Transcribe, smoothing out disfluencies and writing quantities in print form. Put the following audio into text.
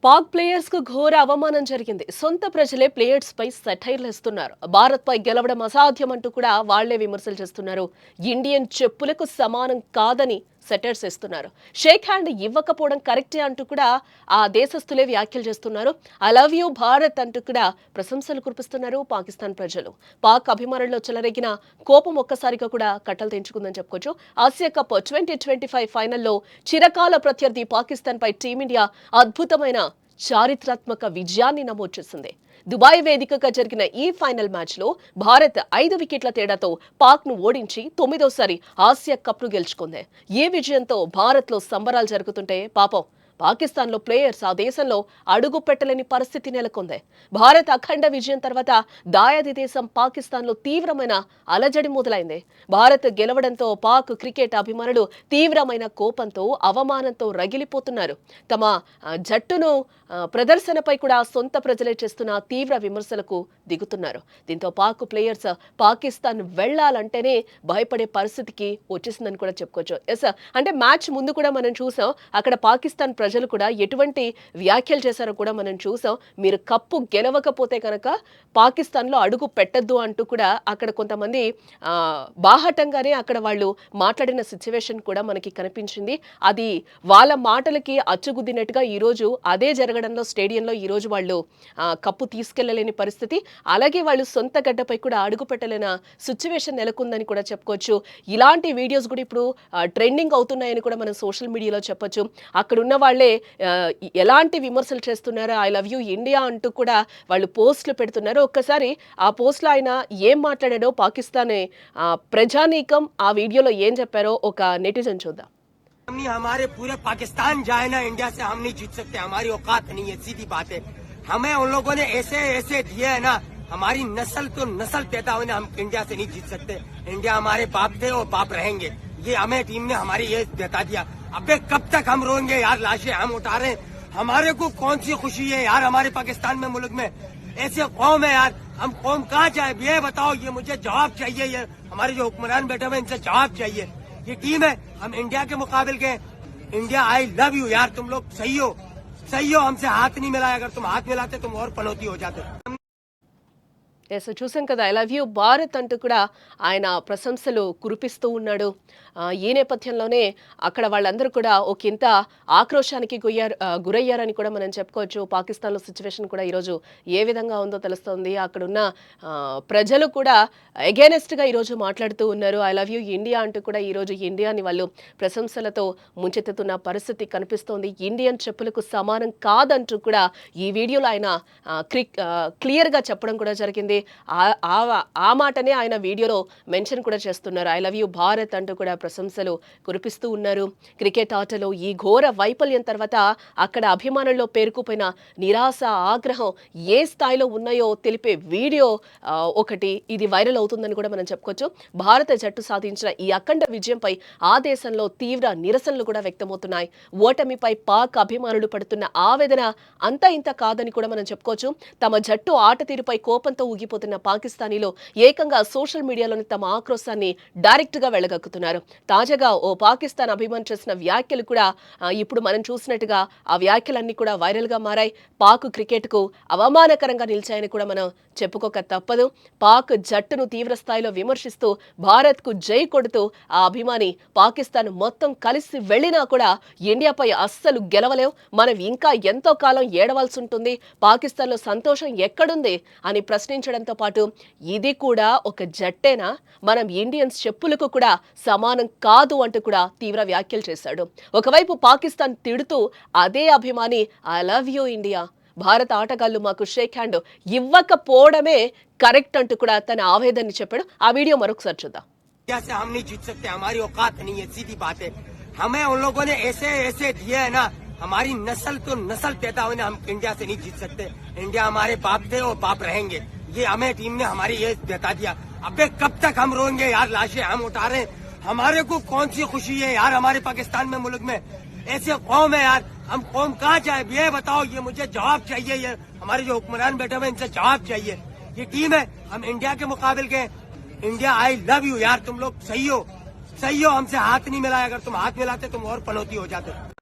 Pak players కు ఘోర అవమానం జరిగింది. సొంత ప్రజలే ప్లేయర్స్ పై సెటైర్లు ఇస్తున్నారు. భారత్ పై గెలవడం అసాధ్యం అంటూ కూడా వాళ్లే విమర్శలు చేస్తున్నారు. ఇండియన్ చెప్పులకు సమానం కాదని సెటైర్స్ ఇస్తున్నారు. షేక్ హ్యాండ్ ఇవ్వకపోవడం కరెక్టే అంటూ కూడా ఆ దేశస్తులే వ్యాఖ్యలు చేస్తున్నారు. ఐ లవ్ యూ భారత్ అంటూ కూడా ప్రశంసలు కురిపిస్తున్నారు పాకిస్తాన్ ప్రజలు. పాక్ అభిమానుల్లో చెలరేగిన కోపం ఒక్కసారిగా కూడా కట్టలు తెంచుకుందని చెప్పుకోవచ్చు. ఆసియా కప్ 2025 ఫైనల్లో చిరకాల ప్రత్యర్థి పాకిస్తాన్ పై టీమిండియా అద్భుతమైన చారిత్రాత్మక విజయాన్ని నమోదు చేసింది. దుబాయ్ వేదికగా జరిగిన ఈ ఫైనల్ మ్యాచ్ లో భారత్ 5 వికెట్ల తేడాతో పాక్ ను ఓడించి 9వ ఆసియా కప్ ను గెలుచుకుంది. ఈ విజయంతో భారత్ లో సంబరాలు జరుగుతుంటే పాపం పాకిస్తాన్ లో ప్లేయర్స్ ఆ దేశంలో అడుగు పెట్టలేని పరిస్థితి నెలకొంది. భారత్ అఖండ విజయం తర్వాత దాయాది దేశం పాకిస్తాన్ లో తీవ్రమైన అలజడి మొదలైంది. భారత్ గెలవడంతో పాక్ క్రికెట్ అభిమానులు తీవ్రమైన కోపంతో అవమానంతో రగిలిపోతున్నారు. తమ జట్టును ప్రదర్శనపై కూడా సొంత ప్రజలే చేస్తున్న తీవ్ర విమర్శలకు దిగుతున్నారు. దీంతో పాక్ ప్లేయర్స్ పాకిస్తాన్ వెళ్లాలంటేనే భయపడే పరిస్థితికి వచ్చేసిందని కూడా చెప్పుకోవచ్చు. అంటే మ్యాచ్ ముందు కూడా మనం చూసాం, అక్కడ పాకిస్తాన్ ప్రజలు కూడా ఎటువంటి వ్యాఖ్యలు చేశారో కూడా మనం చూసాం. మీరు కప్పు గెలవకపోతే కనుక పాకిస్తాన్ లో అడుగు పెట్టద్దు అంటూ కూడా అక్కడ కొంతమంది బాహటంగానే అక్కడ వాళ్ళు మాట్లాడిన సిచ్యువేషన్ కూడా మనకి కనిపించింది. అది వాళ్ళ మాటలకి అచ్చుగుద్దినట్టుగా ఈ రోజు అదే జరగడంలో స్టేడియంలో ఈ రోజు వాళ్ళు కప్పు తీసుకెళ్లలేని పరిస్థితి, అలాగే వాళ్ళు సొంత గడ్డపై కూడా అడుగు పెట్టలేని సిచ్యువేషన్ నెలకొందని కూడా చెప్పుకోవచ్చు. ఇలాంటి వీడియోస్ కూడా ఇప్పుడు ట్రెండింగ్ అవుతున్నాయని కూడా మనం సోషల్ మీడియాలో చెప్పొచ్చు. అక్కడున్న వాళ్ళే ఎలాంటి విమర్శలు చేస్తున్నారు, ఐ లవ్ యూ ఇండియా అంటూ కూడా వాళ్ళు పోస్టులు పెడుతున్నారు. ఒక్కసారి ఆ పోస్టులో ఆయన ఏం మాట్లాడాడో పాకిస్తాన్ ప్రజానీకం ఆ వీడియోలో ఏం చెప్పారో ఒక నెటిజన్ చూద్దాం. हमारे पूरे पाकिस्तान जाए ना, इंडिया से हम नहीं जीत सकते, हमारी औकात नहीं है, सीधी बात है। हमें उन लोगों ने ऐसे ऐसे दिए है ना, हमारी नस्ल तो नस्ल पैदा होने, हम इंडिया से नहीं जीत सकते। इंडिया हमारे बाप थे और बाप रहेंगे, ये हमें टीम ने हमारी ये बता दिया। अबे कब तक हम रोएंगे यार, लाशें हम उठा रहे हैं, हमारे को कौन सी खुशी है यार हमारे पाकिस्तान में, मुल्क में ऐसे कौम है यार, हम कौम कहाँ जाए ये बताओ, ये मुझे जवाब चाहिए। ये हमारे जो हुक्मरान बैठे हुए इनसे जवाब चाहिए। ये टीम है, हम इंडिया के मुकाबले के, इंडिया आई लव यू यार, तुम लोग सही हो, हमसे हाथ नहीं मिलाया, अगर तुम हाथ मिलाते तुम और पनौती हो जाते। చూసాం కదా, ఐ లవ్ యూ భారత్ అంటూ కూడా ఆయన ప్రశంసలు కురిపిస్తూ ఉన్నాడు. ఈ నేపథ్యంలోనే అక్కడ వాళ్ళందరూ కూడా ఒకంత ఆక్రోశానికి గురయ్యారని కూడా మనం చెప్పుకోవచ్చు. పాకిస్తాన్లో సిచ్యువేషన్ కూడా ఈరోజు ఏ విధంగా ఉందో తెలుస్తోంది. అక్కడున్న ప్రజలు కూడా అగైనెస్ట్గా ఈరోజు మాట్లాడుతూ ఉన్నారు. ఐ లవ్ యూ ఇండియా అంటూ కూడా ఈరోజు ఇండియాని వాళ్ళు ప్రశంసలతో ముంచెత్తుతున్న పరిస్థితి కనిపిస్తోంది. ఇండియన్ చెప్పులకు సమానం కాదంటూ కూడా ఈ వీడియోలో ఆయన క్లియర్గా చెప్పడం కూడా జరిగింది. ఆ మాటనే ఆయన వీడియోలో మెన్షన్ కూడా చేస్తున్నారు. ఐ లవ్ యూ భారత్ అంటూ కూడా ప్రశంసలు కురిపిస్తూ ఉన్నారు. క్రికెట్ ఆటలో ఈ ఘోర వైఫల్యం తర్వాత అక్కడ అభిమానుల్లో పేరుకుపోయిన నిరాశ, ఆగ్రహం ఏ స్థాయిలో ఉన్నాయో తెలిపే వీడియో ఒకటి ఇది వైరల్ అవుతుందని కూడా మనం చెప్పుకోవచ్చు. భారత జట్టు సాధించిన ఈ అఖండ విజయంపై ఆ దేశంలో తీవ్ర నిరసనలు కూడా వ్యక్తమవుతున్నాయి. ఓటమిపై పాక్ అభిమానులు పడుతున్న ఆవేదన అంతా ఇంత కాదని కూడా మనం చెప్పుకోవచ్చు. తమ జట్టు ఆట తీరుపై కోపంతో ఊగిపోతున్న పాకిస్తానీలో ఏకంగా సోషల్ మీడియాలోని తమ ఆక్రోశాన్ని డైరెక్ట్ గా వెళ్ళగక్కుతున్నారు. తాజాగా ఓ పాకిస్తాన్ అభిమాని చేసిన వ్యాఖ్యలు కూడా ఇప్పుడు మనం చూసినట్టుగా ఆ వ్యాఖ్యలన్నీ కూడా వైరల్ గా మారాయి. పాక్ క్రికెట్ కు అవమానకరంగా నిలిచాయని కూడా మనం చెప్పుకోక తప్పదు. పాక్ జట్టును తీవ్ర స్థాయిలో విమర్శిస్తూ భారత్ కు జై కొడుతూ ఆ అభిమాని పాకిస్తాన్ మొత్తం కలిసి వెళ్లినా కూడా ఇండియాపై అస్సలు గెలవలేం, మనం ఇంకా ఎంతో కాలం ఏడవలసి ఉంటుంది, పాకిస్తాన్ లో సంతోషం ఎక్కడుంది అని ప్రశ్నించడంతో పాటు ఇది కూడా ఒక జట్టేనా, మనం ఇండియన్స్ చెప్పులకు కూడా సమానం కాదు అంటూ కూడా తీవ్ర వ్యాఖ్యలు చేశాడు. ఒకవైపు పాకిస్తాన్ తిడుతూ అదే అభిమాని ఐ లవ్ యూ ఇండియా, భారత ఆటగాళ్లు మాకు షేక్ హ్యాండ్ ఇవ్వకపోవడమే కరెక్ట్ అంటూ కూడా తన ఆవేదనని చెప్పాడు. ఆ వీడియో మరొకసారి చూద్దాం. हम नहीं जीत सकते, हमारी औकात नहीं है, सीधी बात है। हमें उन लोगों ने ऐसे ऐसे दिए है ना, हमारी नस्ल तो नस्ल पैदा होने, हम इंडिया से नहीं जीत सकते। इंडिया हमारे बाप थे और बाप रहेंगे, ये हमें टीम ने हमारी ये बता दिया। अबे कब तक हम रोएंगे यार, लाशें हम उठा रहे हैं, हमारे को कौन सी खुशी है यार हमारे पाकिस्तान में, मुल्क में ऐसे कौम है यार, हम कौम कहाँ जाए ये बताओ, ये मुझे जवाब चाहिए। ये हमारे जो हुक्मरान बैठे हुए इनसे जवाब चाहिए। ये टीम है, हम इंडिया के मुकाबले के, इंडिया आई लव यू यार, तुम लोग सही हो, हमसे हाथ नहीं मिलाया, अगर तुम हाथ मिलाते तुम और पनौती हो जाते।